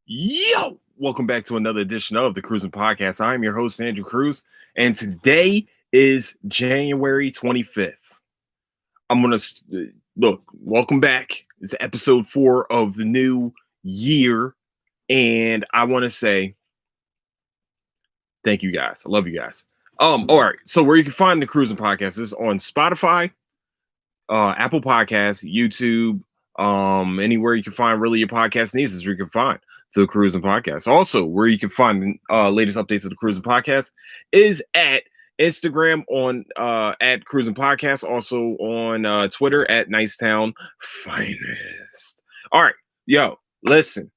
Yo, welcome back to another edition of the Cruising Podcast. I am your host, Andrew Cruz, and today is January 25th. I'm going to look, welcome back. It's episode 4 of the new year, and I want to say thank you guys. I love you guys. All right. So, where you can find the Cruising Podcast is on Spotify, Apple Podcasts, YouTube, anywhere you can find really your podcast needs is where you can find the Cruising Podcast. Also, where you can find latest updates of the Cruising Podcast is at Instagram on at Cruising Podcast, also on Twitter at Nicetown Finest. All right, yo, listen.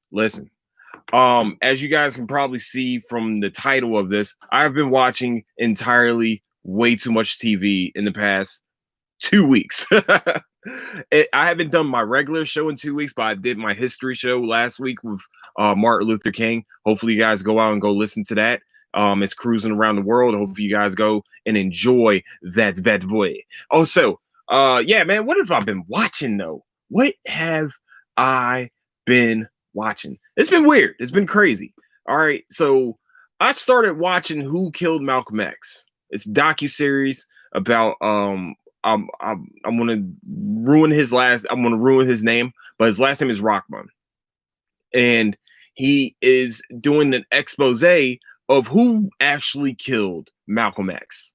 As you guys can probably see from the title of this, I've been watching entirely way too much TV in the past 2 weeks. I haven't done my regular show in 2 weeks, but I did my history show last week with Martin Luther King. Hopefully, you guys go out and go listen to that. It's cruising around the world. Hopefully, you guys go and enjoy that bad boy. Also, yeah, man, what have I been watching though? What have I been watching? It's been weird. It's been crazy. All right, so I started watching Who Killed Malcolm X. It's a docuseries about I'm gonna ruin his name, but his last name is Rockman. And he is doing an expose of who actually killed Malcolm X.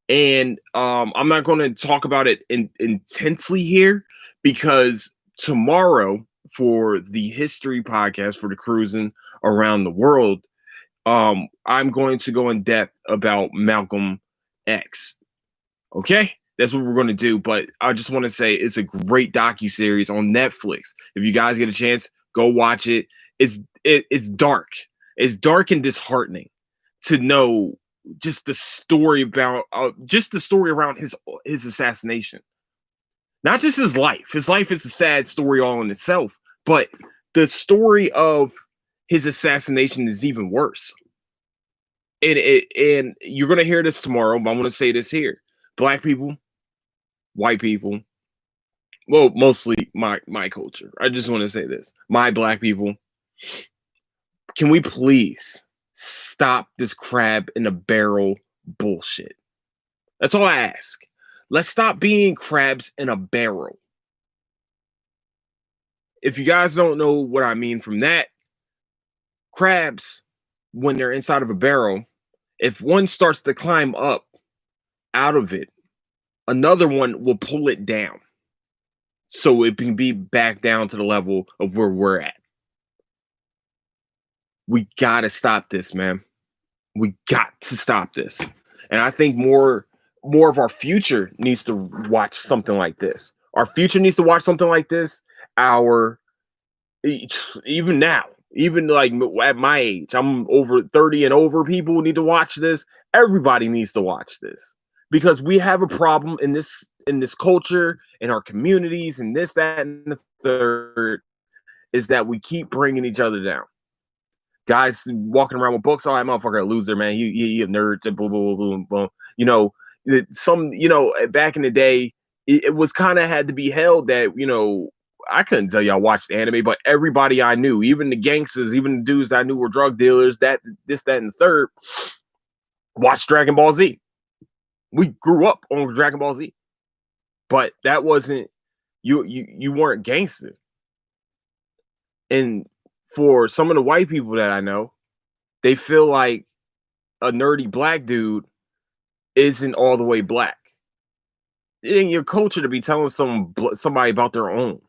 And I'm not going to talk about it intensely here because tomorrow for the history podcast for the cruising around the world, I'm going to go in depth about Malcolm X. Okay, that's what we're going to do. But I just want to say it's a great docu-series on Netflix. If you guys get a chance, go watch it. It's dark. It's dark and disheartening to know just the story about just the story around his assassination. Not just his life. His life is a sad story all in itself, but the story of his assassination is even worse. And you're going to hear this tomorrow, but I'm going to say this here. Black people, white people, well, mostly my culture. I just want to say this. My black people, can we please stop this crab in a barrel bullshit? That's all I ask. Let's stop being crabs in a barrel. If you guys don't know what I mean from that, crabs, when they're inside of a barrel, if one starts to climb up out of it, another one will pull it down so it can be back down to the level of where we're at. We got to stop this, man. We got to stop this. And I think more of our future needs to watch something like this. Our future needs to watch something like this. Even now, even like at my age, I'm over 30 and over, people need to watch this. Everybody needs to watch this because we have a problem in this culture, in our communities, and this, that, and the third, is that we keep bringing each other down. Guys walking around with books, all right, motherfucker, a loser, man. He a nerd, blah, blah, blah, blah, blah. You know, back in the day, it was kind of had to be held that, I couldn't tell you I watched anime, but everybody I knew, even the gangsters, even the dudes I knew were drug dealers, that, and the third, watched Dragon Ball Z. We grew up on Dragon Ball Z. But that wasn't, you weren't gangster. And for some of the white people that I know, they feel like a nerdy black dude isn't all the way black. It ain't your culture to be telling somebody about their own.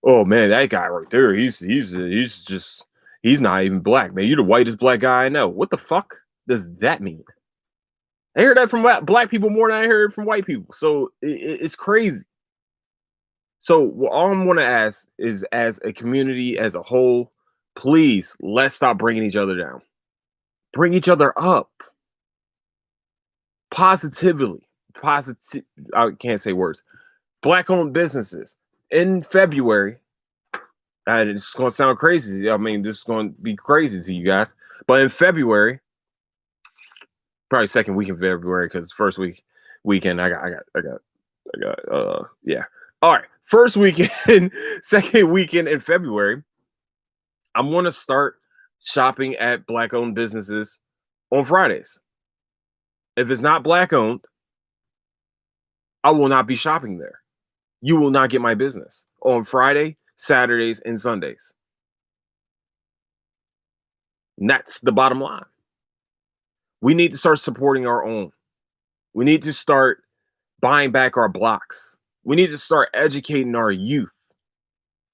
Oh man, that guy right there, he's not even black, man. You're the whitest black guy I know. What the fuck does that mean? I hear that from black people more than I hear it from white people. So it's crazy. So all I'm going to ask is, as a community, as a whole, please, let's stop bringing each other down. Bring each other up. Positively. I can't say words. Black-owned businesses. In February, and it's going to sound crazy. I mean, this is going to be crazy to you guys. But in February, probably second week in February, because first weekend, yeah. All right. First weekend, second weekend in February, I'm going to start shopping at black owned businesses on Fridays. If it's not black owned, I will not be shopping there. You will not get my business on Friday, Saturdays, and Sundays. And that's the bottom line. We need to start supporting our own. We need to start buying back our blocks. We need to start educating our youth,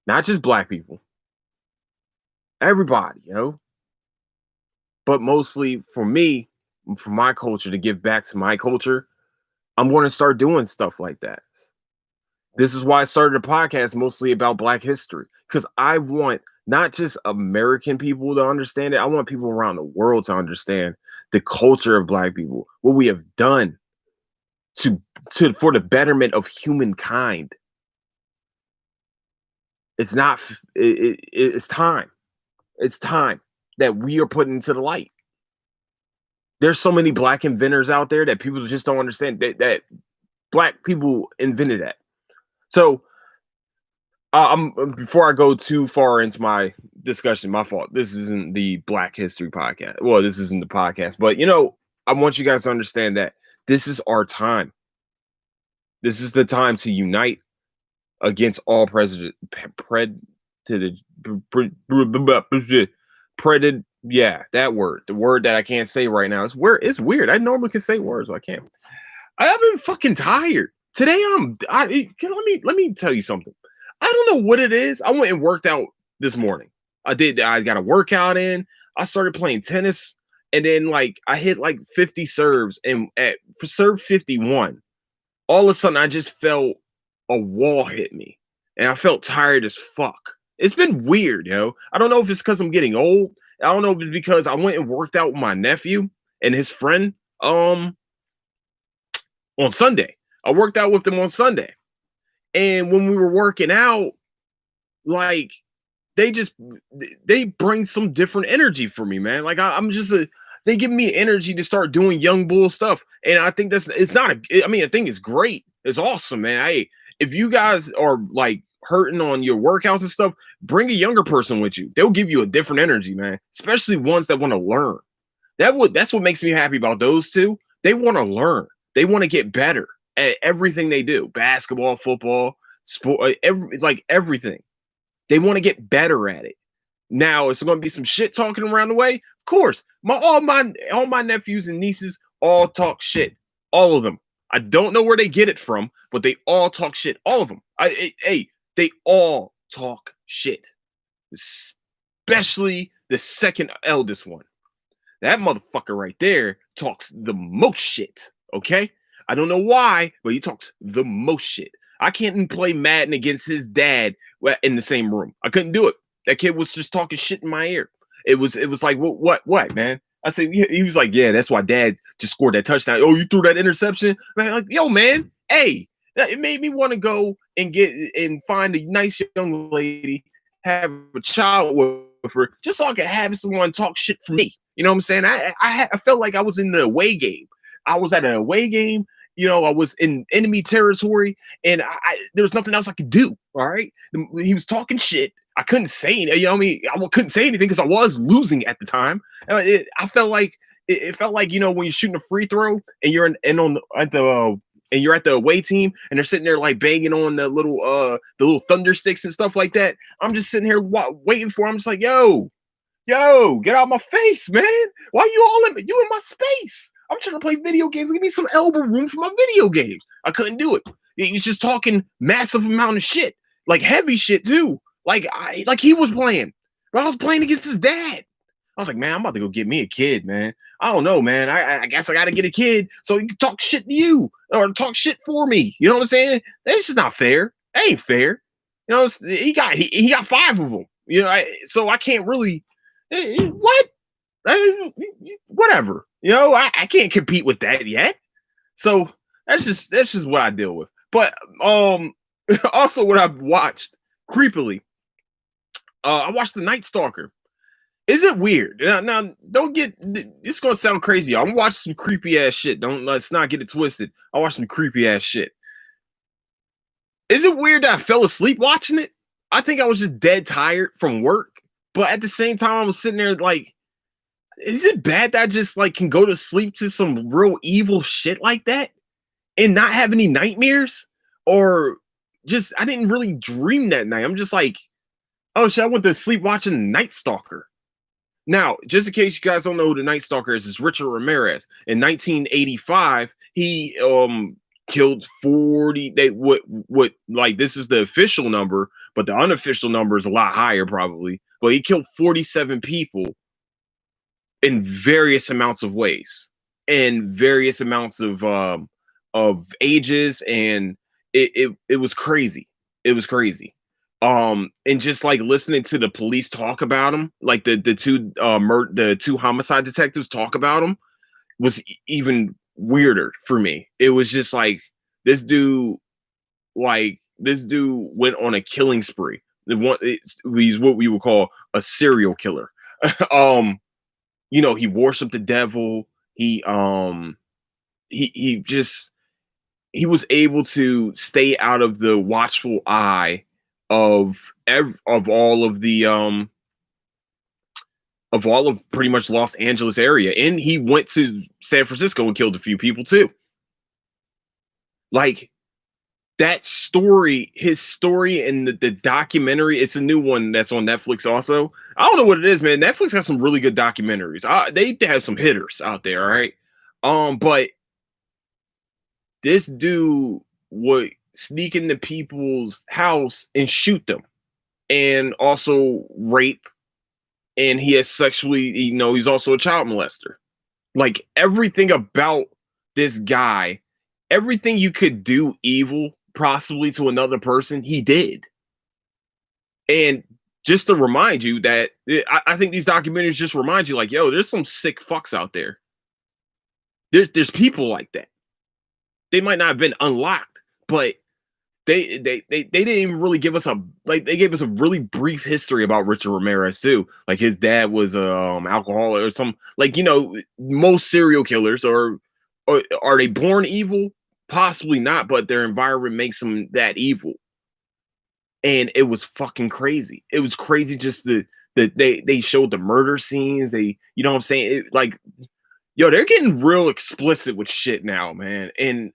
not just black people, everybody, But mostly for me, for my culture, to give back to my culture, I'm going to start doing stuff like that. This is why I started a podcast mostly about Black history, because I want not just American people to understand it. I want people around the world to understand the culture of Black people, what we have done to for the betterment of humankind. It's not. It's time. It's time that we are putting into the light. There's so many Black inventors out there that people just don't understand that Black people invented that. So I'm before I go too far into my discussion, my fault. This isn't the Black History podcast. Well, this isn't the podcast, but I want you guys to understand that this is our time. This is the time to unite against all predator. Yeah, that word. The word that I can't say right now. It's weird. I normally can say words, but I can't. I've been fucking tired. Today let me tell you something. I don't know what it is. I went and worked out this morning. I got a workout in. I started playing tennis, and then I hit 50 serves, and for serve 51, all of a sudden I just felt a wall hit me, and I felt tired as fuck. It's been weird, I don't know if it's because I'm getting old. I don't know if it's because I went and worked out with my nephew and his friend on Sunday. I worked out with them on Sunday. And when we were working out, they bring some different energy for me, man. They give me energy to start doing young bull stuff. And I think I think it's great. It's awesome, man. Hey, if you guys are hurting on your workouts and stuff, bring a younger person with you. They'll give you a different energy, man. Especially ones that want to learn. That's what makes me happy about those two. They want to learn. They want to get better at everything they do. Basketball, football, sport, everything. They want to get better at it. Now, it's going to be some shit talking around the way. Of course, all my nephews and nieces all talk shit. All of them. I don't know where they get it from, but they all talk shit. All of them. They all talk shit. Especially the second eldest one. That motherfucker right there talks the most shit. Okay? I don't know why, but he talks the most shit. I can't even play Madden against his dad in the same room. I couldn't do it. That kid was just talking shit in my ear. It was like, what, man? I said, he was like, yeah, that's why dad just scored that touchdown. Oh, you threw that interception? Man, yo, man, hey, it made me want to go and find a nice young lady, have a child with her, just so I could have someone talk shit for me. You know what I'm saying? I felt like I was in the away game. I was at an away game. I was in enemy territory, and there was nothing else I could do. All right, he was talking shit. I couldn't say anything. I couldn't say anything because I was losing at the time. I felt like it felt like when you're shooting a free throw and you're at the away team and they're sitting there banging on the little thunder sticks and stuff like that. I'm just sitting here waiting for. I'm just like, yo, get out of my face, man. Why you in my space? I'm trying to play video games. Give me some elbow room for my video games. I couldn't do it. He's just talking massive amount of shit, heavy shit too. Like he was playing, but I was playing against his dad. I was like, man, I'm about to go get me a kid, man. I don't know, man. I guess I got to get a kid so he can talk shit to you or talk shit for me. You know what I'm saying? That's just not fair. That ain't fair. He got 5 of them. So I can't really. What? Whatever. I can't compete with that yet. So that's just what I deal with. But also what I've watched creepily, I watched The Night Stalker. Is it weird? Now don't get it's gonna sound crazy. I'm watching some creepy ass shit. Let's not get it twisted. I watch some creepy ass shit. Is it weird that I fell asleep watching it? I think I was just dead tired from work. But at the same time, I was sitting there like, is it bad that I just like can go to sleep to some real evil shit like that and not have any nightmares? Or just I didn't really dream that night. I'm just like, oh shit, I went to sleep watching Night Stalker. Now, just in case you guys don't know who the Night Stalker is Richard Ramirez. In 1985, he killed 40. They what like this is the official number, but the unofficial number is a lot higher probably. But he killed 47 people in various amounts of ways, in various amounts of ages, and it was crazy. It was crazy. And just like listening to the police talk about him, like the two homicide detectives talk about him, was even weirder for me. It was just like this dude, this dude went on a killing spree. He's what we would call a serial killer. um, he worshiped the devil. He just he was able to stay out of the watchful eye of of all of the of all of pretty much Los Angeles area, and he went to San Francisco and killed a few people too. Like that story, his story, and the documentary. It's a new one that's on Netflix. Also, I don't know what it is, man. Netflix has some really good documentaries. They have some hitters out there, all right. But this dude would sneak into people's house and shoot them, and also rape. And he has sexually, he's also a child molester. Like everything about this guy, everything you could do evil possibly to another person, he did. And just to remind you that I think these documentaries just remind you, like, yo, there's some sick fucks out there. There's people like that. They might not have been unlocked, but they didn't even really give us they gave us a really brief history about Richard Ramirez too. Like his dad was alcoholic or some, like, most serial killers or are they born evil? Possibly not, but their environment makes them that evil. And it was fucking crazy. It was crazy just they showed the murder scenes. They, you know what I'm saying? Like, yo, they're getting real explicit with shit now, man. And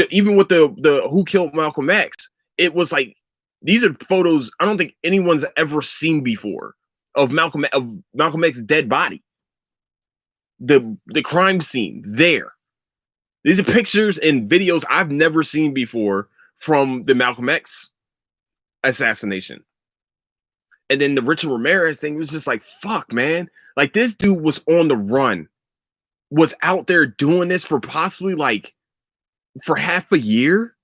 even with the Who Killed Malcolm X, it was like these are photos I don't think anyone's ever seen before of Malcolm X's dead body. The crime scene there. These are pictures and videos I've never seen before from the Malcolm X assassination. And then the Richard Ramirez thing was just like, fuck, man. Like this dude was on the run, was out there doing this for possibly like for half a year.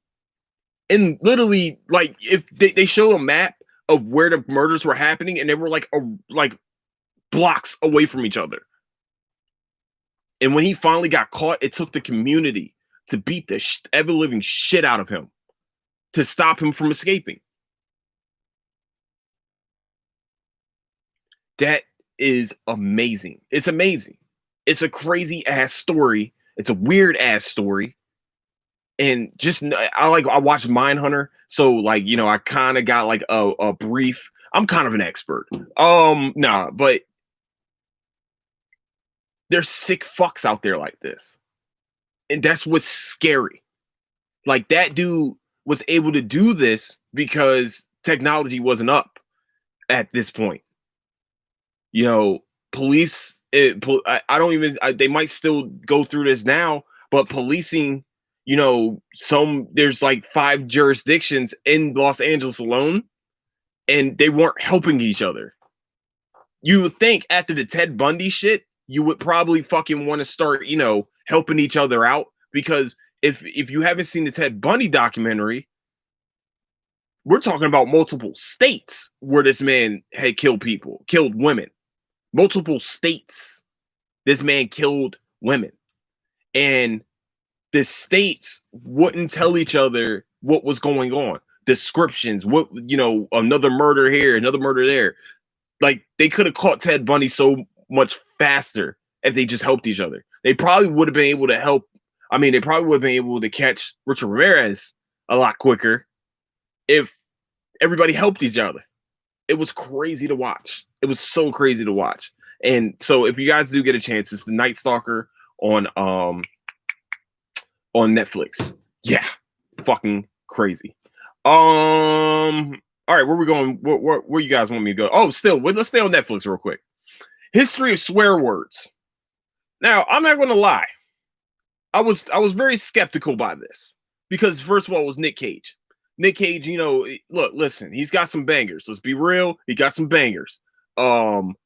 And literally, like, if they show a map of where the murders were happening, and they were like blocks away from each other. And when he finally got caught, it took the community to beat the ever living shit out of him to stop him from escaping. That is amazing. It's amazing. It's a crazy ass story. It's a weird ass story. And just I watched Mindhunter, so like I kind of got like a brief. I'm kind of an expert. Nah, but there's sick fucks out there like this, and that's what's scary. Like that dude was able to do this because technology wasn't up at this point. Police. I don't even. They might still go through this now, but policing. There's like 5 jurisdictions in Los Angeles alone, and they weren't helping each other. You would think after the Ted Bundy shit, you would probably fucking want to start, helping each other out. Because if you haven't seen the Ted Bundy documentary, we're talking about multiple states where this man had killed women. Multiple states. This man killed women. And the states wouldn't tell each other what was going on. Descriptions, another murder here, another murder there. Like they could have caught Ted Bundy so much faster if they just helped each other. They probably would have been able to help. I mean, they probably would have been able to catch Richard Ramirez a lot quicker if everybody helped each other. It was crazy to watch. It was so crazy to watch. And so if you guys do get a chance, it's the Night Stalker on Netflix. Yeah, fucking crazy. All right, where we going? Where you guys want me to go? Oh, still, let's stay on Netflix real quick. History of swear words. Now, I'm not going to lie. I was very skeptical by this because first of all, it was Nick Cage. Nick Cage, look, listen, he's got some bangers. Let's be real, he got some bangers.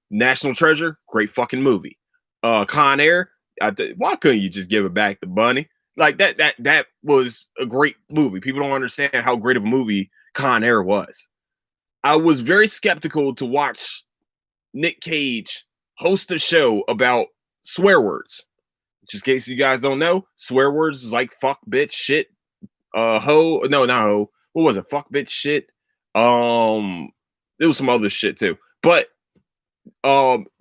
National Treasure, great fucking movie. Con Air, why couldn't you just give it back to Bunny? Like that was a great movie. People don't understand how great of a movie Con Air was. I was very skeptical to watch Nick Cage host a show about swear words. Just in case you guys don't know, swear words is like fuck, bitch, shit, ho. No, not ho. What was it? Fuck, bitch, shit. There was some other shit too. But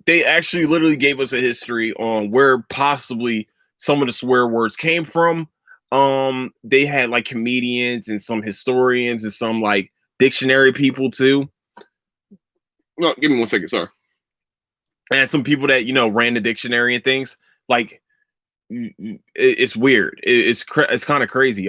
they actually literally gave us a history on where possibly some of the swear words came from. They had like comedians and some historians and some like dictionary people too. No, give me 1 second, sorry. And some people that ran the dictionary and things. Like it's weird. It's kind of crazy.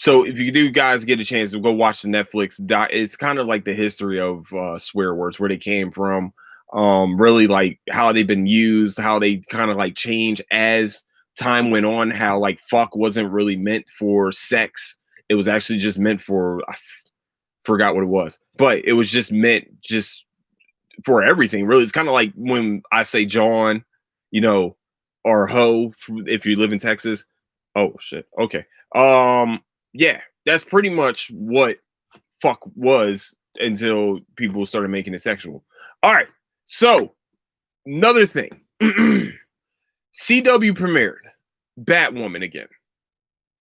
So if you do guys get a chance to go watch the Netflix, it's kind of like the history of swear words, where they came from, really like how they've been used, how they kind of like change as time went on, how like fuck wasn't really meant for sex. It was actually just meant for, I forgot what it was, but it was just meant just for everything. Really, it's kind of like when I say John, or ho if you live in Texas. Oh shit. Okay. Yeah, that's pretty much what fuck was until people started making it sexual. All right. So, another thing. CW premiered Batwoman again.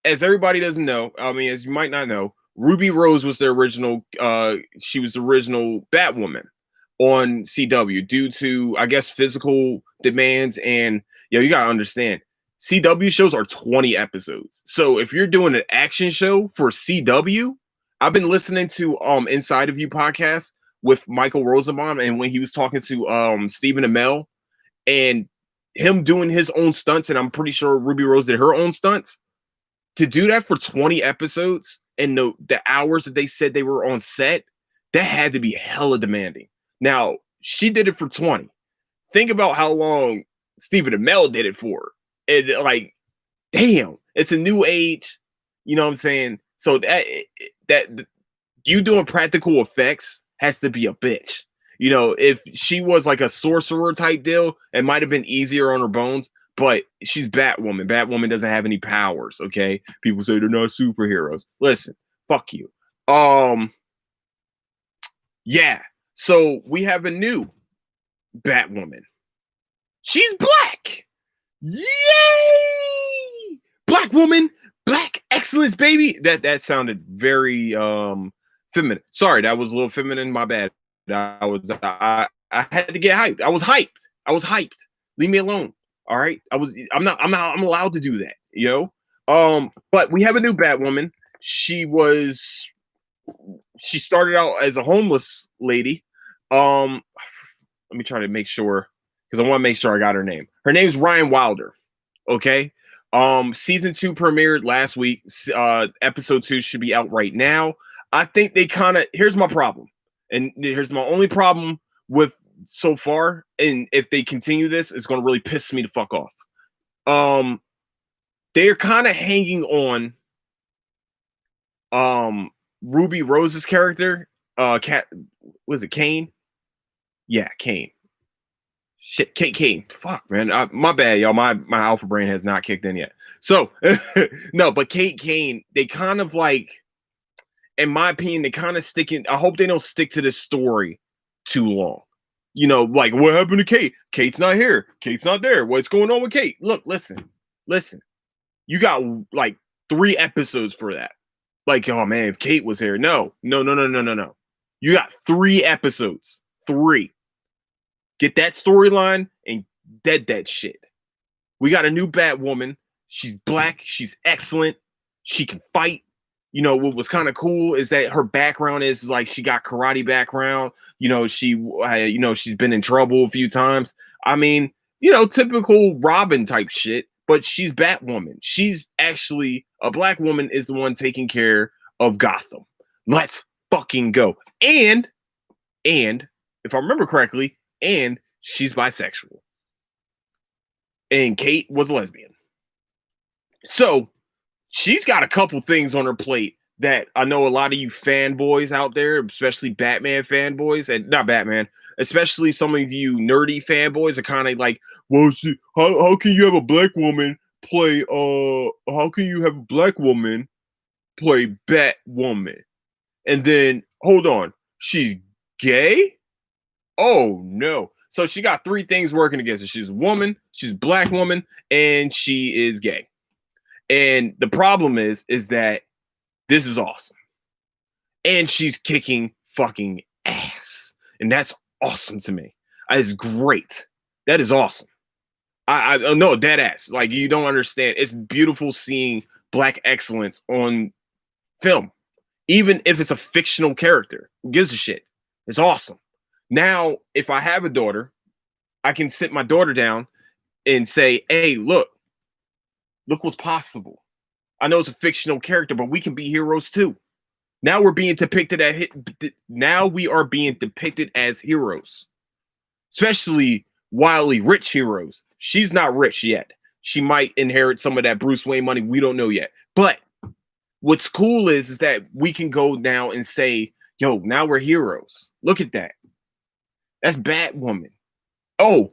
As everybody doesn't know, I mean, as you might not know, Ruby Rose was the original she was the original Batwoman on CW due to, I guess, physical demands. And you gotta understand, CW shows are 20 episodes. So if you're doing an action show for CW, I've been listening to Inside of You podcast with Michael Rosenbaum, and when he was talking to Stephen Amell and him doing his own stunts, and I'm pretty sure Ruby Rose did her own stunts. To do that for 20 episodes and the hours that they said they were on set, that had to be hella demanding. Now, she did it for 20. Think about how long Stephen Amell did it for. And like, damn, it's a new age. You know what I'm saying? So that you doing practical effects has to be a bitch. If she was like a sorcerer type deal, it might have been easier on her bones. But she's Batwoman. Batwoman doesn't have any powers. Okay, people say they're not superheroes. Listen, fuck you. Yeah. So we have a new Batwoman. She's black. Yay! Black woman, black excellence, baby. That sounded very feminine. Sorry, that was a little feminine. My bad. I had to get hyped. I was hyped. Leave me alone. All right. I'm allowed to do that, But we have a new Batwoman. She started out as a homeless lady. Let me try to make sure, because I want to make sure I got her name. Her name's Ryan Wilder. Okay. Season 2 premiered last week. Episode 2 should be out right now. I think they here's my problem. And here's my only problem with so far. And if they continue this, it's going to really piss me the fuck off. They're kind of hanging on Ruby Rose's character. Was it Kane? Yeah, Kane. Shit, Kane. Fuck, man. My bad, y'all. My alpha brain has not kicked in yet. So, no, but Kate Kane, they kind of like, in my opinion, they kind of stick in. I hope they don't stick to this story too long. Like, what happened to Kate? Kate's not here. Kate's not there. What's going on with Kate? Look, listen. You got like 3 episodes for that. Like, oh man, if Kate was here. No. You got 3 episodes. 3. Get that storyline and dead that shit. We got a new Batwoman. She's black. She's excellent. She can fight. what was kind of cool is that her background is like she got karate background. She's been in trouble a few times. I mean, typical Robin type shit, but she's Batwoman. She's actually a black woman is the one taking care of Gotham. Let's fucking go. And if I remember correctly, and she's bisexual. And Kate was a lesbian. So she's got a couple things on her plate that I know a lot of you fanboys out there, especially Batman fanboys, and not Batman, especially some of you nerdy fanboys are kind of like, well, how can you have a black woman play how can you have a black woman play Batwoman? And then hold on, she's gay? Oh no. So she got three things working against her. She's a woman, she's a black woman, and she is gay. And the problem is that this is awesome. And she's kicking fucking ass. And that's awesome to me. It's great. That is awesome. I know, dead ass. Like, you don't understand. It's beautiful seeing black excellence on film. Even if it's a fictional character. Who gives a shit? It's awesome. Now, if I have a daughter, I can sit my daughter down and say, hey, look what's possible. I know it's a fictional character, but we can be heroes too. Now we're being depicted now we are being depicted as heroes, especially wildly rich heroes. She's not rich yet. She might inherit some of that Bruce Wayne money. We don't know yet. But what's cool is that we can go now and say, yo, now we're heroes. Look at that. That's Batwoman. Oh,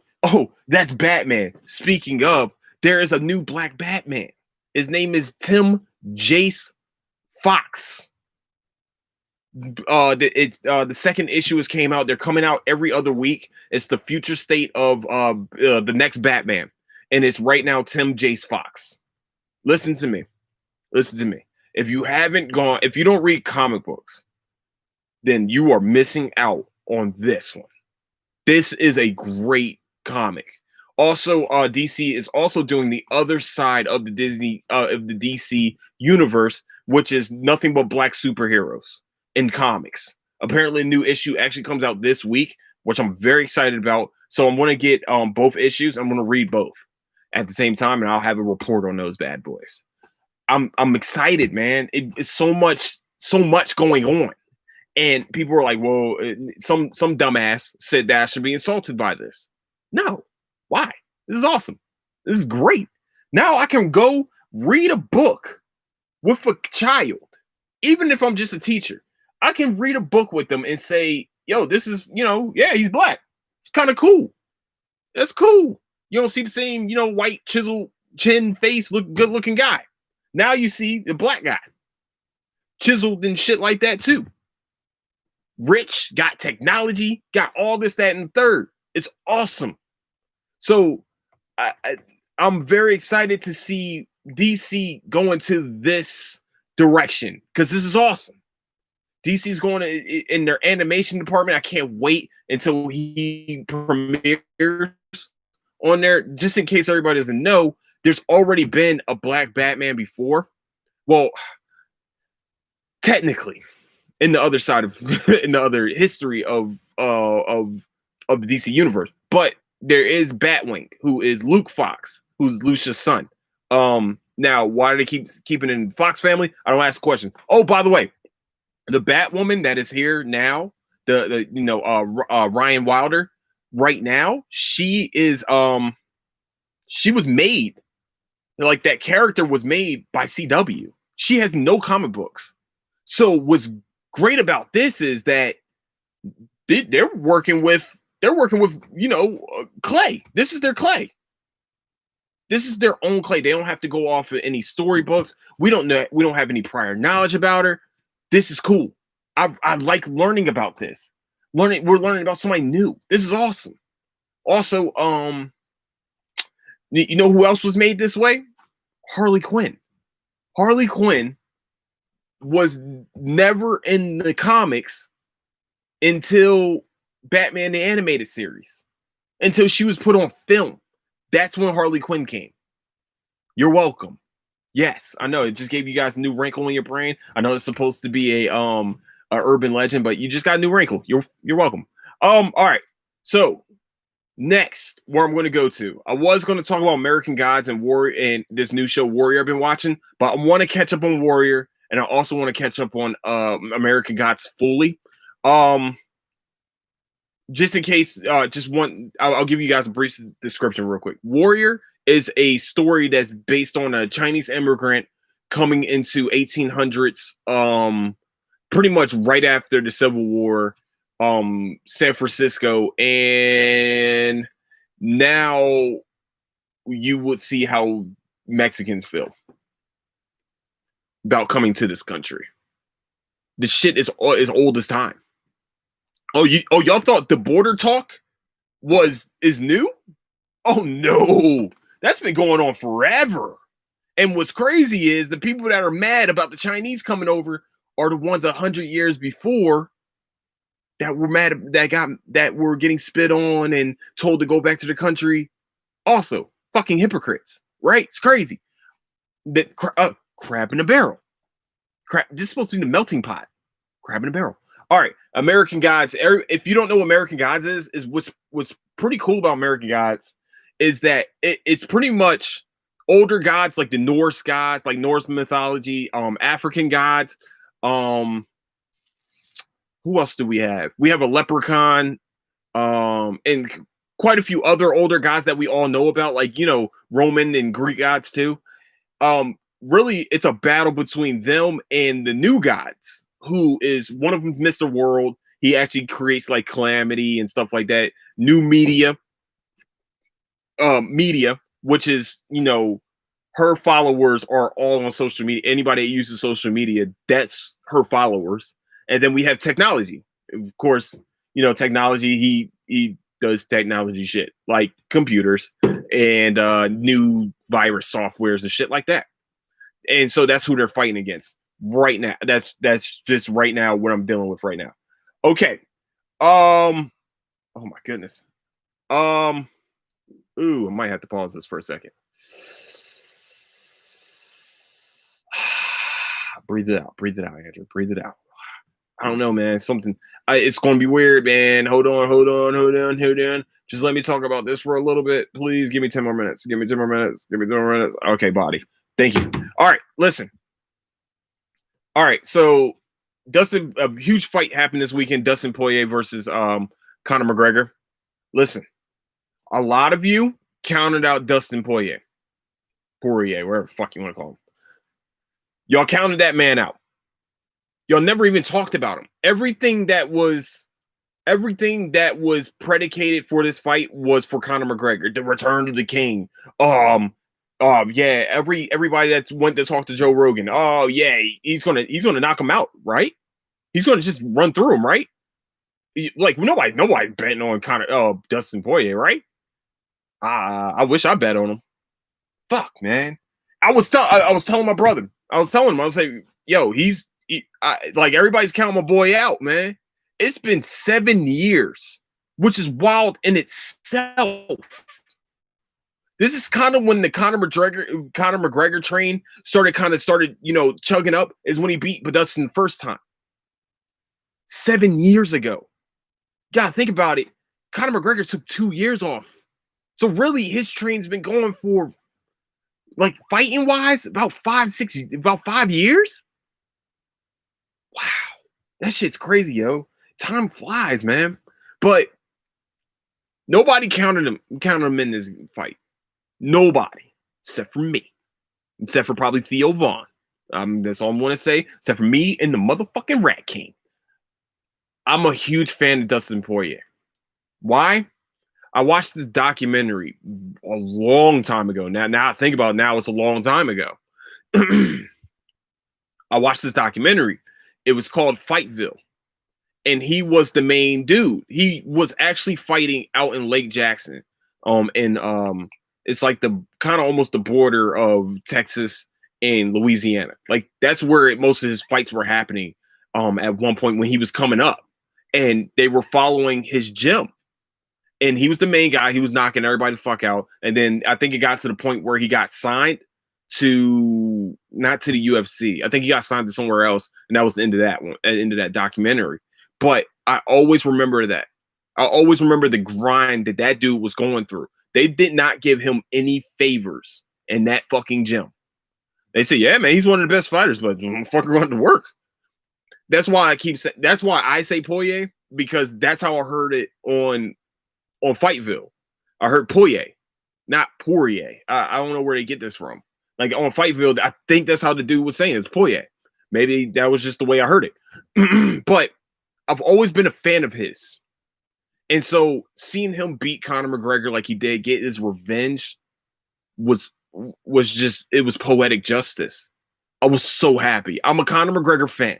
that's Batman. Speaking of, there is a new black Batman. His name is Tim Jace Fox. The second issue has came out. They're coming out every other week. It's the future state of the next Batman, and it's right now Tim Jace Fox. Listen to me. If you don't read comic books, then you are missing out on this one. This is a great comic. Also, DC is also doing the other side of the DC universe, which is nothing but black superheroes in comics. Apparently, a new issue actually comes out this week, which I'm very excited about. So I'm going to get both issues. I'm going to read both at the same time, and I'll have a report on those bad boys. I'm excited, man. It's so much going on, and people are like, "Well, some dumbass said that I should be insulted by this." No. Why? This is awesome. This is great. Now I can go read a book with a child, even if I'm just a teacher. I can read a book with them and say, yo, this is, yeah, he's black. It's kind of cool. That's cool. You don't see the same, white chisel chin face, good looking guy. Now you see the black guy. Chiseled and shit like that too. Rich, got technology, got all this, that, and third. It's awesome. So I'm very excited to see DC go into this direction because this is awesome. DC's going in their animation department. I can't wait until he premieres on there. Just in case everybody doesn't know, there's already been a black Batman before. Well, technically, in the other side of in the other history of the DC universe, but there is Batwing, who is Luke Fox, who's Lucia's son. Now, why do they keep keeping it in Fox family? I don't ask questions. Oh, by the way, the Batwoman that is here now, Ryan Wilder, right now, she is she was made, like, that character was made by CW. She has no comic books. So what's great about this is that they're working with clay. This is their clay. This is their own clay. They don't have to go off of any storybooks. We don't have any prior knowledge about her. This is cool. I like learning about this. We're learning about somebody new. This is awesome. Also, you know who else was made this way? Harley Quinn. Harley Quinn was never in the comics until Batman the Animated Series, until she was put on film. That's when Harley Quinn came. You're welcome. Yes, I know. It just gave you guys a new wrinkle in your brain. I know it's supposed to be a urban legend, but you just got a new wrinkle. You're welcome. All right. So next, where I'm going to go to, I was going to talk about American Gods and Warrior and this new show Warrior I've been watching, but I want to catch up on Warrior, and I also want to catch up on American Gods fully. Just in case, just one, I'll give you guys a brief description real quick. Warrior is a story that's based on a Chinese immigrant coming into 1800s, pretty much right after the Civil War, San Francisco, and now you would see how Mexicans feel about coming to this country. The shit is old as time. Y'all thought the border talk is new? Oh no, that's been going on forever. And what's crazy is the people that are mad about the Chinese coming over are the ones 100 years before that were mad that were getting spit on and told to go back to the country. Also, fucking hypocrites, right? It's crazy. That crab in a barrel. This is supposed to be the melting pot. Crab in a barrel. All right, American Gods. If you don't know what American Gods is what's pretty cool about American Gods is that it's pretty much older gods like the Norse gods, like Norse mythology, African gods. Who else do we have? We have a leprechaun, and quite a few other older gods that we all know about, like Roman and Greek gods too. Really, it's a battle between them and the new gods. Who is one of them? Mr. World. He actually creates like calamity and stuff like that. New media, which is her followers are all on social media. Anybody that uses social media, that's her followers. And then we have technology. Of course, technology. He does technology shit like computers and new virus softwares and shit like that. And so that's who they're fighting against right now. That's just right now what I'm dealing with right now. Okay. Oh my goodness. Ooh, I might have to pause this for a second. Breathe it out, Andrew. Breathe it out. I don't know, man. It's gonna be weird, man. Hold on. Just let me talk about this for a little bit. Please give me 10 more minutes. Give me 10 more minutes. Okay, body. Thank you. All right, listen. All right, so a huge fight happened this weekend. Dustin Poirier versus Conor McGregor. Listen, a lot of you counted out Dustin Poirier, wherever the fuck you want to call him. Y'all counted that man out. Y'all never even talked about him. Everything that was predicated for this fight was for Conor McGregor, the return of the king. Yeah, everybody that went to talk to Joe Rogan. Oh yeah, he's gonna knock him out, right? He's gonna just run through him, right? Like nobody betting on Dustin Poirier, right? I wish I bet on him. Fuck, man. I was telling my brother. I was like, yo, like everybody's counting my boy out, man. It's been 7 years, which is wild in itself. This is kind of when the Conor McGregor train started chugging up, is when he beat Dustin the first time. 7 years ago. Yeah, think about it. Conor McGregor took 2 years off. So really his train's been going for, like, fighting wise, about 5 years. Wow. That shit's crazy, yo. Time flies, man. But nobody counted him in this fight. Nobody, except for me, except for probably Theo Vaughn. That's all I'm going to say. Except for me and the motherfucking Rat King. I'm a huge fan of Dustin Poirier. Why? I watched this documentary a long time ago. Now I think about it, now it's a long time ago. I watched this documentary. It was called Fightville. And he was the main dude. He was actually fighting out in Lake Jackson. It's like the kind of almost the border of Texas and Louisiana. Like that's where most of his fights were happening at one point when he was coming up. And they were following his gym. And he was the main guy. He was knocking everybody the fuck out. And then I think it got to the point where he got signed to not to the UFC. I think he got signed to somewhere else, and that was the end of that one, end of that documentary. But I always remember that. I always remember the grind that that dude was going through. They did not give him any favors in that fucking gym. They say, yeah, man, he's one of the best fighters, but fucker going to work. That's why I keep saying. That's why I say Poirier, because that's how I heard it on Fightville. I heard Poirier, not Poirier. I don't know where they get this from. Like on Fightville, I think that's how the dude was saying it's Poirier. Maybe that was just the way I heard it. But I've always been a fan of his. And so seeing him beat Conor McGregor like he did, get his revenge, was just, it was poetic justice. I was so happy. I'm a Conor McGregor fan.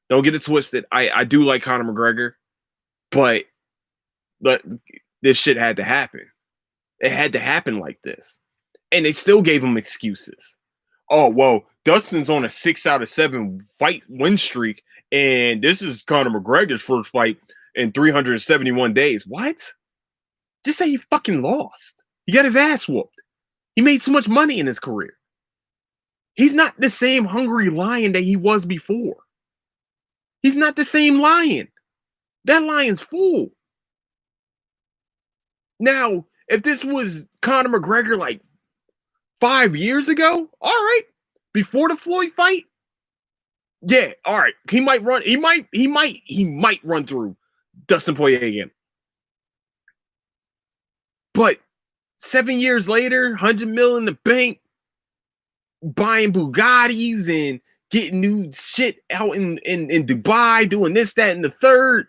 Don't get it twisted. I do like Conor McGregor, but this shit had to happen. It had to happen like this. And they still gave him excuses. Oh, well, Dustin's on a 6 out of 7 fight win streak, and this is Conor McGregor's first fight in 371 days. What? Just say he fucking lost. He got his ass whooped. He made so much money in his career. He's not the same hungry lion that he was before. He's not the same lion. That lion's full. Now, if this was Conor McGregor like 5 years ago, all right, before the Floyd fight, yeah, all right, he might run. He might run through Dustin Poirier again. But 7 years later, 100 mil in the bank, buying Bugattis and getting new shit out in Dubai, doing this, that, and the third.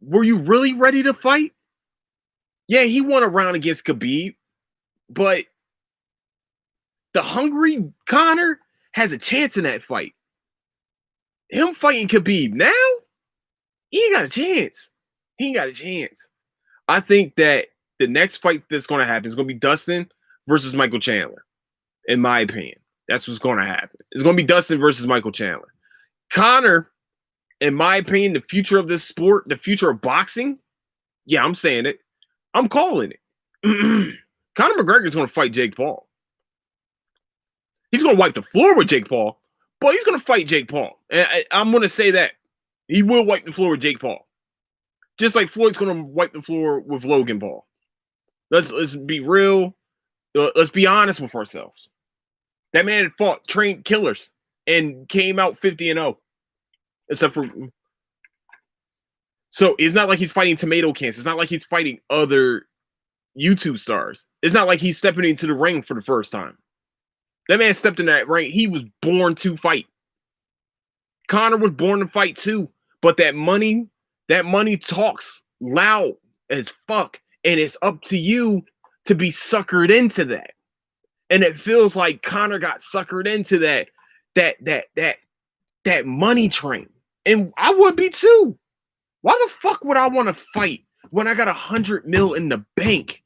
Were you really ready to fight? Yeah, he won a round against Khabib, but the hungry Conor has a chance in that fight. Him fighting Khabib now, he ain't got a chance. He ain't got a chance. I think that the next fight that's going to happen is going to be Dustin versus Michael Chandler, in my opinion. That's what's going to happen. It's going to be Dustin versus Michael Chandler. Conor, in my opinion, the future of this sport, the future of boxing, yeah, I'm saying it. I'm calling it. Conor McGregor is going to fight Jake Paul. He's going to wipe the floor with Jake Paul, but he's going to fight Jake Paul. And I'm going to say that. He will wipe the floor with Jake Paul. Just like Floyd's going to wipe the floor with Logan Paul. Let's be real. Let's be honest with ourselves. That man had fought trained killers and came out 50-0. Except for... So it's not like he's fighting tomato cans. It's not like he's fighting other YouTube stars. It's not like he's stepping into the ring for the first time. That man stepped in that ring. He was born to fight. Conor was born to fight too. But that money talks loud as fuck. And it's up to you to be suckered into that. And it feels like Conor got suckered into that money train. And I would be too. Why the fuck would I want to fight when I got 100 mil in the bank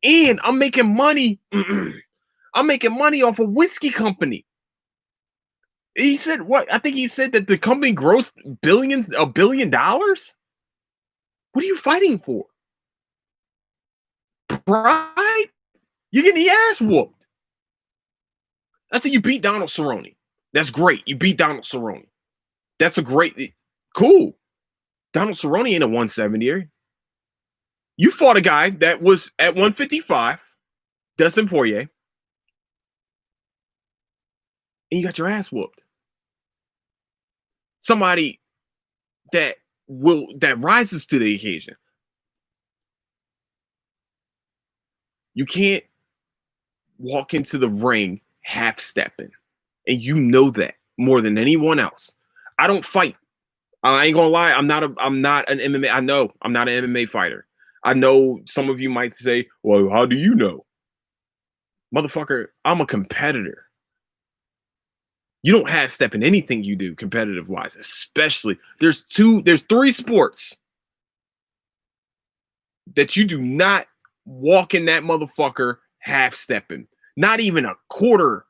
and I'm making money? I'm making money off a whiskey company. He said what? I think he said that the company grossed $1 billion. What are you fighting for? Pride? You're getting the ass whooped. I said you beat Donald Cerrone. That's great. You beat Donald Cerrone. That's a great, cool. Donald Cerrone ain't a 170er. You fought a guy that was at 155, Dustin Poirier, and you got your ass whooped. Somebody that rises to the occasion. You can't walk into the ring half-stepping, and you know that more than anyone else. I don't fight. I ain't gonna lie. I'm not an MMA. I know I'm not an MMA fighter. I know some of you might say, well, how do you know? Motherfucker, I'm a competitor. You don't half step in anything you do competitive wise, especially there's 3 sports that you do not walk in that motherfucker half stepping. Not even a quarter,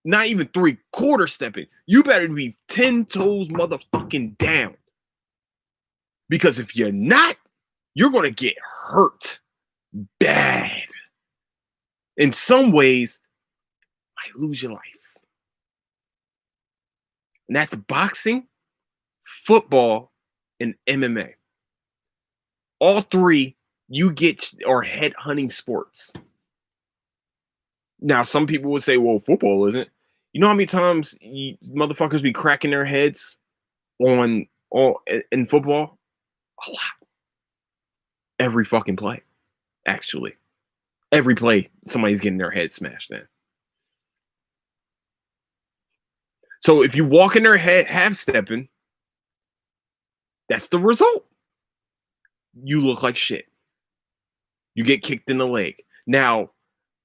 not even 3/4 stepping. You better be 10 toes motherfucking down. Because if you're not, you're going to get hurt bad. in some ways, might lose your life. And that's boxing, football, and MMA. All three you get are head hunting sports. Now, some people would say, well, football isn't. You know how many times motherfuckers be cracking their heads in football? A lot. Every fucking play, actually. Every play, somebody's getting their head smashed in. So if you walk in their head half stepping, that's the result. You look like shit. You get kicked in the leg. Now,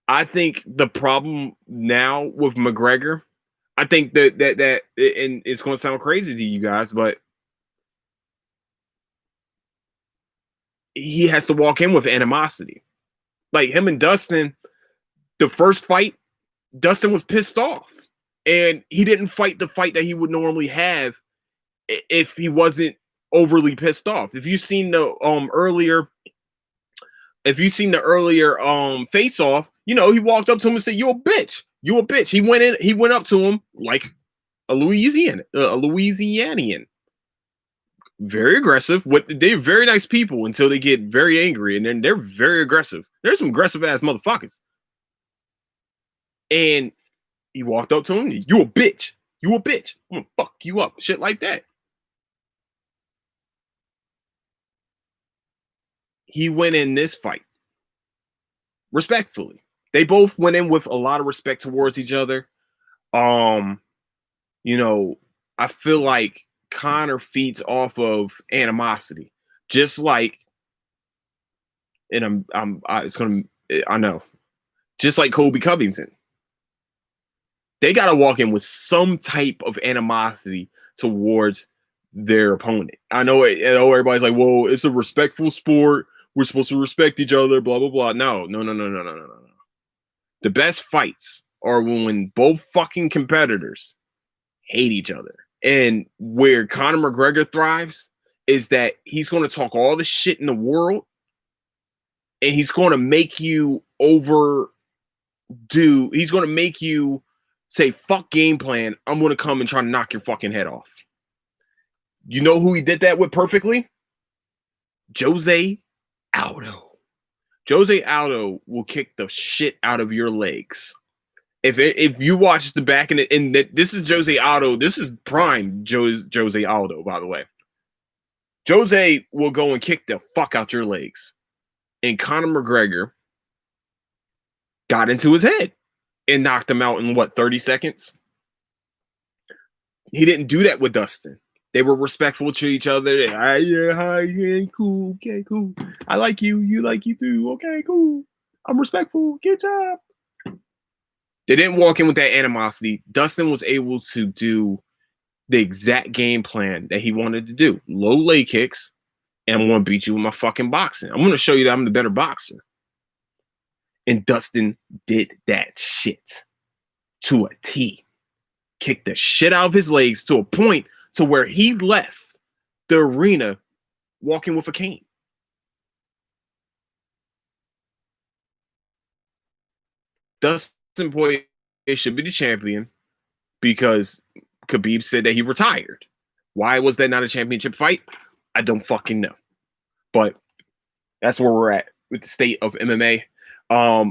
I think the problem now with McGregor, I think that and it's going to sound crazy to you guys, but he has to walk in with animosity. Like him and Dustin, the first fight, Dustin was pissed off, and he didn't fight the fight that he would normally have if he wasn't overly pissed off. If you've seen the earlier face off, you know, he walked up to him and said, "You a bitch. You a bitch." He went up to him like a Louisianian. Very aggressive. They're very nice people until they get very angry, and then they're very aggressive. There's some aggressive ass motherfuckers. And he walked up to him, "You a bitch. You a bitch. I'm gonna fuck you up." Shit like that. He went in this fight respectfully. They both went in with a lot of respect towards each other. You know, I feel like Conor feeds off of animosity, just like, and I know, just like Colby Covington. They got to walk in with some type of animosity towards their opponent. I know everybody's like, "Well, it's a respectful sport. We're supposed to respect each other." Blah blah blah. No. The best fights are when both fucking competitors hate each other. And where Conor McGregor thrives is that he's going to talk all the shit in the world, and he's going to make you he's going to make you say, "Fuck game plan. I'm going to come and try to knock your fucking head off." You know who he did that with perfectly? Jose Aldo. Jose Aldo will kick the shit out of your legs. If you watch the back and this is Jose Aldo, this is prime Jose Aldo, by the way. Jose will go and kick the fuck out your legs. And Conor McGregor got into his head and knocked him out in 30 seconds? He didn't do that with Dustin. They were respectful to each other. Hi, yeah, cool, okay, cool. I like you, you like you too. Okay, cool. I'm respectful. Good job. They didn't walk in with that animosity. Dustin was able to do the exact game plan that he wanted to do. Low leg kicks, and I'm going to beat you with my fucking boxing. I'm going to show you that I'm the better boxer. And Dustin did that shit to a T. Kicked the shit out of his legs to a point to where he left the arena walking with a cane. Dustin Poirier should be the champion because Khabib said that he retired. Why was that not a championship fight? I don't fucking know. But that's where we're at with the state of MMA.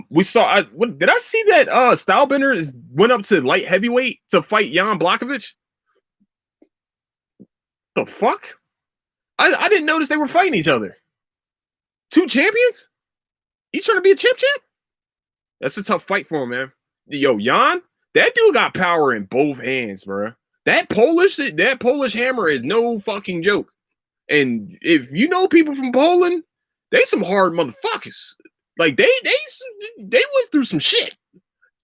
We saw. Did I see that Stylebender went up to light heavyweight to fight Jan Blachowicz? The fuck? I didn't notice they were fighting each other. Two champions? He's trying to be a champ. That's a tough fight for him, man. Yo, Jan, that dude got power in both hands, bro. That Polish hammer is no fucking joke. And if you know people from Poland, they some hard motherfuckers. Like they went through some shit.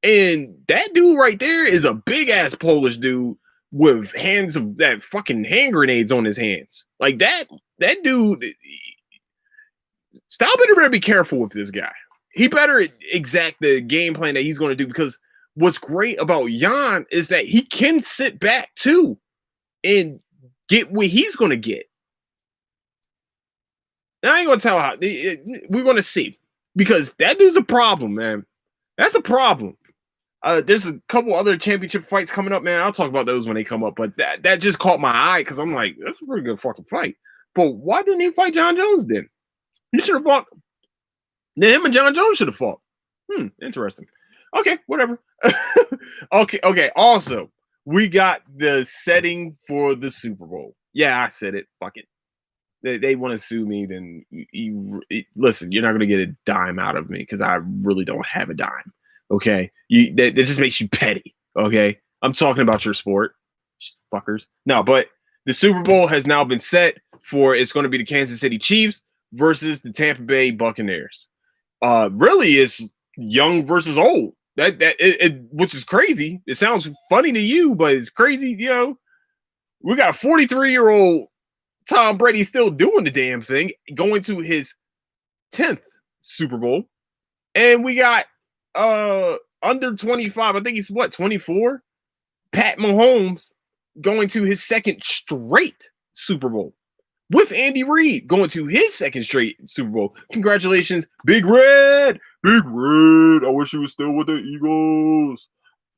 And that dude right there is a big ass Polish dude with hands of that fucking hand grenades on his hands. Like that dude. Stylebender better be careful with this guy. He better exact the game plan that he's going to do, because what's great about Jan is that he can sit back too and get what he's going to get. And I ain't going to tell how. We're going to see, because that dude's a problem, man. That's a problem. There's a couple other championship fights coming up, man. I'll talk about those when they come up. But that just caught my eye because I'm like, that's a pretty good fucking fight. But why didn't he fight John Jones then? He should have fought. Then him and John Jones should have fought. Interesting. Okay, whatever. Okay. Also, we got the setting for the Super Bowl. Yeah, I said it. Fuck it. They want to sue me, then listen, you're not going to get a dime out of me because I really don't have a dime. Okay, that just makes you petty. Okay, I'm talking about your sport, fuckers. No, but the Super Bowl has now been set for. It's going to be the Kansas City Chiefs versus the Tampa Bay Buccaneers. Really, it's young versus old. Which is crazy. It sounds funny to you, but it's crazy. You know, we got a 43-year-old Tom Brady still doing the damn thing, going to his 10th Super Bowl. And we got under 25, I think he's 24? Pat Mahomes going to his second straight Super Bowl. With Andy Reid going to his second straight Super Bowl. Congratulations, Big Red. Big Red. I wish he was still with the Eagles.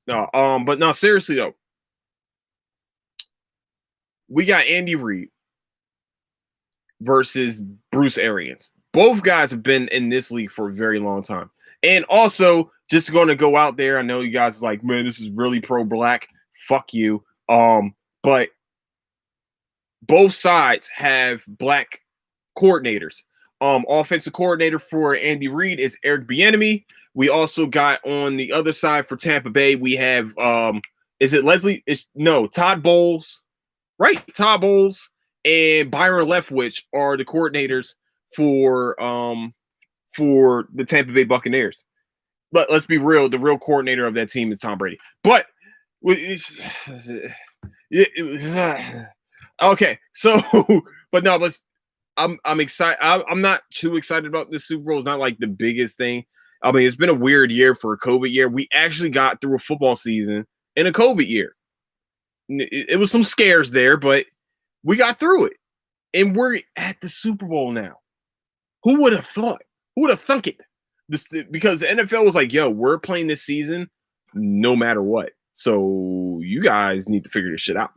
No, but no, seriously though. We got Andy Reid versus Bruce Arians. Both guys have been in this league for a very long time. And also, just going to go out there, I know you guys are like, man, this is really pro-black. Fuck you. But both sides have black coordinators. Offensive coordinator for Andy Reid is Eric Bieniemy. We also got on the other side for Tampa Bay, we have is it Leslie? Todd Bowles. Right, Todd Bowles and Byron Leftwich are the coordinators for the Tampa Bay Buccaneers. But let's be real, the real coordinator of that team is Tom Brady. But okay, so but no, I'm excited. I'm not too excited about this Super Bowl. It's not like the biggest thing. I mean, it's been a weird year for a COVID year. We actually got through a football season in a COVID year. It was some scares there, but we got through it. And we're at the Super Bowl now. Who would have thought? Who would have thunk it? Because the NFL was like, yo, we're playing this season no matter what. So you guys need to figure this shit out.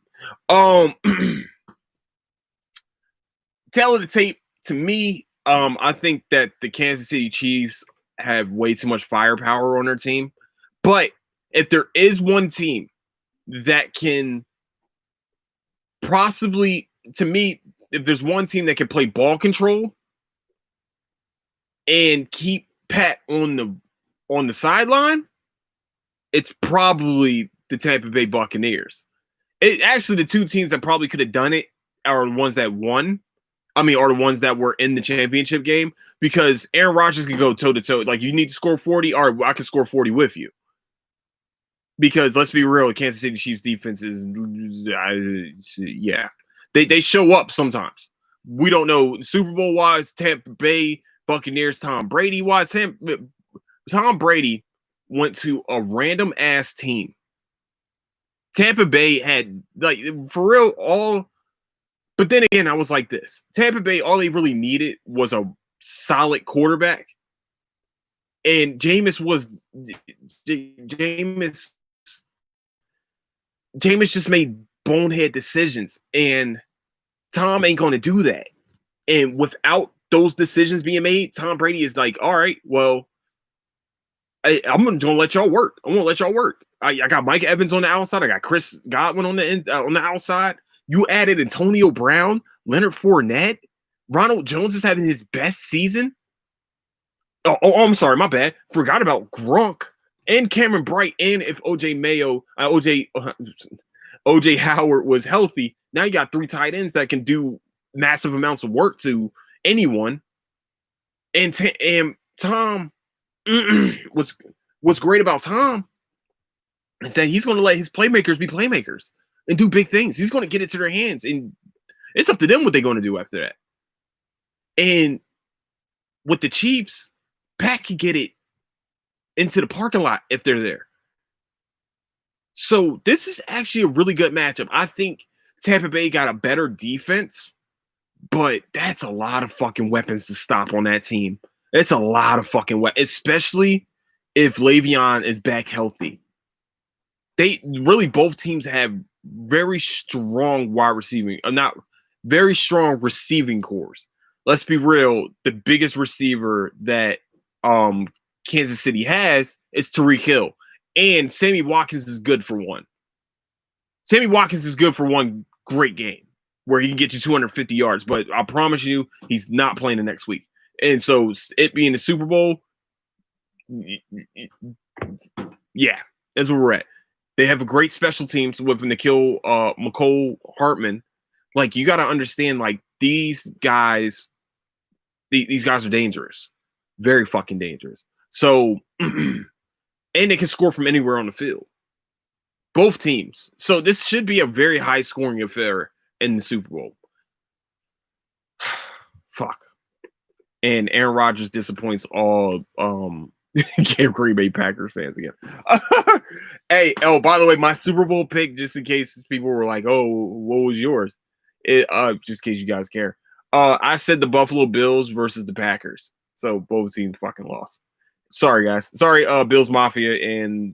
Tail of the tape, to me, I think that the Kansas City Chiefs have way too much firepower on their team. But if there is one team that can possibly, to me, if there's one team that can play ball control and keep Pat on the sideline, it's probably the Tampa Bay Buccaneers. Actually, the two teams that probably could have done it are the ones that won. Are the ones that were in the championship game, because Aaron Rodgers can go toe-to-toe. Like, you need to score 40, or I can score 40 with you. Because let's be real, Kansas City Chiefs defense is, they show up sometimes. We don't know Super Bowl wise, Tampa Bay Buccaneers, Tom Brady wise. Tom Brady went to a random ass team. Tampa Bay had, like, for real, but then again, I was like this. Tampa Bay, all they really needed was a solid quarterback. And Jameis just made bonehead decisions, and Tom ain't going to do that. And without those decisions being made, Tom Brady is like, all right, well, I'm going to let y'all work. I'm going to let y'all work. I got Mike Evans on the outside. I got Chris Godwin on the outside. You added Antonio Brown, Leonard Fournette. Ronald Jones is having his best season. Oh, I'm sorry, my bad. Forgot about Gronk and Cameron Bright. And if OJ Howard was healthy, now you got three tight ends that can do massive amounts of work to anyone. And Tom, what's great about Tom is that he's going to let his playmakers be playmakers and do big things. He's going to get it to their hands, and it's up to them what they're going to do after that. And with the Chiefs, Pat can get it into the parking lot if they're there. So this is actually a really good matchup. I think Tampa Bay got a better defense, but that's a lot of fucking weapons to stop on that team. It's a lot of fucking weapons, especially if Le'Veon is back healthy. They really both teams have very strong wide receiving, not very strong receiving cores. Let's be real. The biggest receiver that Kansas City has is Tyreek Hill, and Sammy Watkins is good for one. Sammy Watkins is good for one great game where he can get you 250 yards, but I promise you, he's not playing the next week. And so, it being the Super Bowl, yeah, that's where we're at. They have a great special teams with Mecole Hardman. Like, you got to understand, like, these guys are dangerous, very fucking dangerous. So, and they can score from anywhere on the field. Both teams. So this should be a very high scoring affair in the Super Bowl. Fuck. And Aaron Rodgers disappoints all Green Bay Packers fans again. Hey, by the way, my Super Bowl pick, just in case people were like, oh, what was yours? Just in case you guys care. I said the Buffalo Bills versus the Packers. So both teams fucking lost. Sorry, guys. Sorry, Bills Mafia and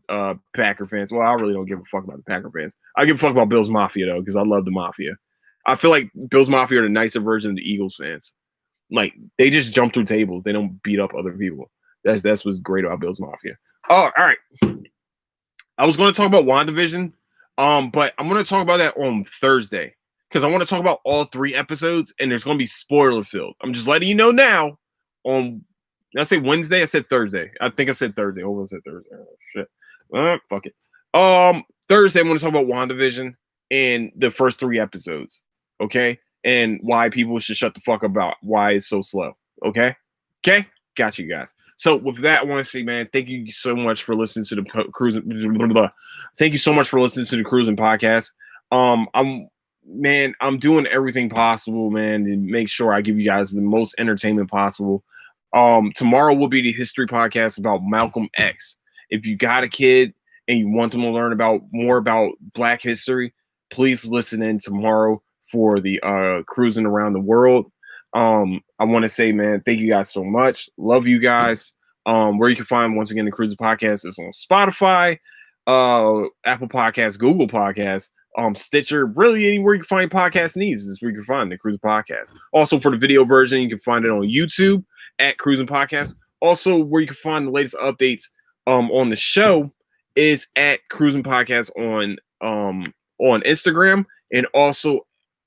Packer fans. Well, I really don't give a fuck about the Packer fans. I give a fuck about Bills Mafia, though, because I love the Mafia. I feel like Bills Mafia are the nicer version of the Eagles fans. Like, they just jump through tables. They don't beat up other people. That's what's great about Bills Mafia. Oh, all right. I was going to talk about WandaVision, but I'm going to talk about that on Thursday because I want to talk about all 3 episodes, and there's going to be spoiler-filled. I'm just letting you know now on – did I say Wednesday? I said Thursday. I think I said Thursday. Hold on, I said Thursday. Oh, shit. Fuck it. Thursday, I'm going to talk about WandaVision and the first 3 episodes, okay? And why people should shut the fuck up about why it's so slow, okay? Okay? Got you guys. So with that, I want to say, man, thank you so much for listening to the Cruising. Thank you so much for listening to the Cruising podcast. I'm doing everything possible, man, to make sure I give you guys the most entertainment possible. Tomorrow will be the history podcast about Malcolm X. If you got a kid and you want them to learn more about Black history, please listen in tomorrow for the Cruising Around the World. I want to say, man, thank you guys so much. Love you guys. Where you can find, once again, the Cruising Podcast is on Spotify, Apple Podcasts, Google Podcasts, Stitcher, really anywhere you can find podcast needs is where you can find the Cruising Podcast. Also, for the video version, you can find it on YouTube at Cruising Podcast. Also, where you can find the latest updates on the show is at Cruising Podcast on Instagram, and also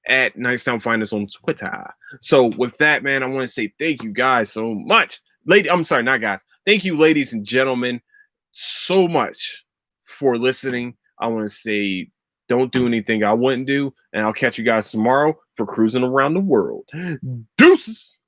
at Nicetown Finest on Twitter. So with that, man, I want to say thank you guys so much. I'm sorry, not guys. Thank you, ladies and gentlemen, so much for listening. I want to say don't do anything I wouldn't do, and I'll catch you guys tomorrow for Cruising Around the World. Deuces.